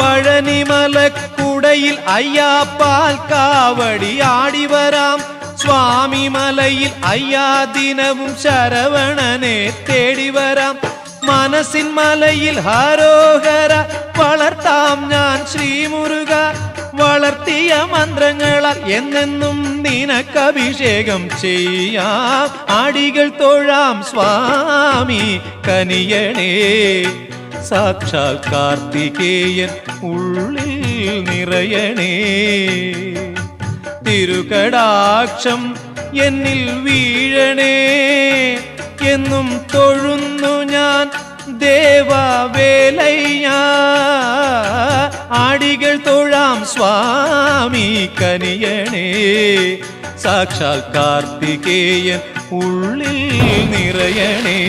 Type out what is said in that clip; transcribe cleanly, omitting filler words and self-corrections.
പഴനിമലക്കുടയിൽ അയ്യാപ്പാൽ കാവടി ആടിവരാം സ്വാമി മലയിൽ അയ്യാ ദിനവും ശരവണനെ തേടിവരാം മനസ്സിൻ മലയിൽ ഹരോഹര വളർത്താം ഞാൻ ശ്രീമുരുക വളർത്തിയ മന്ത്രങ്ങളാൽ എന്നെന്നും നിനക്കഭിഷേകം ചെയ്യാം ആടികൾ തൊഴാം സ്വാമി കനിയണേ സാക്ഷാൽ കാർത്തികേയൻ ഉള്ളിൽ നിറയണേ തിരുകടാക്ഷം എന്നിൽ വീഴണേ എന്നും തൊഴുന്നു ഞാൻ ദേവവേലയ്യ ആടികൾ തൊഴാം സ്വാമി കനിയണേ സാക്ഷാൽ കാർത്തികേയൻ ഉള്ളിൽ നിറയണേ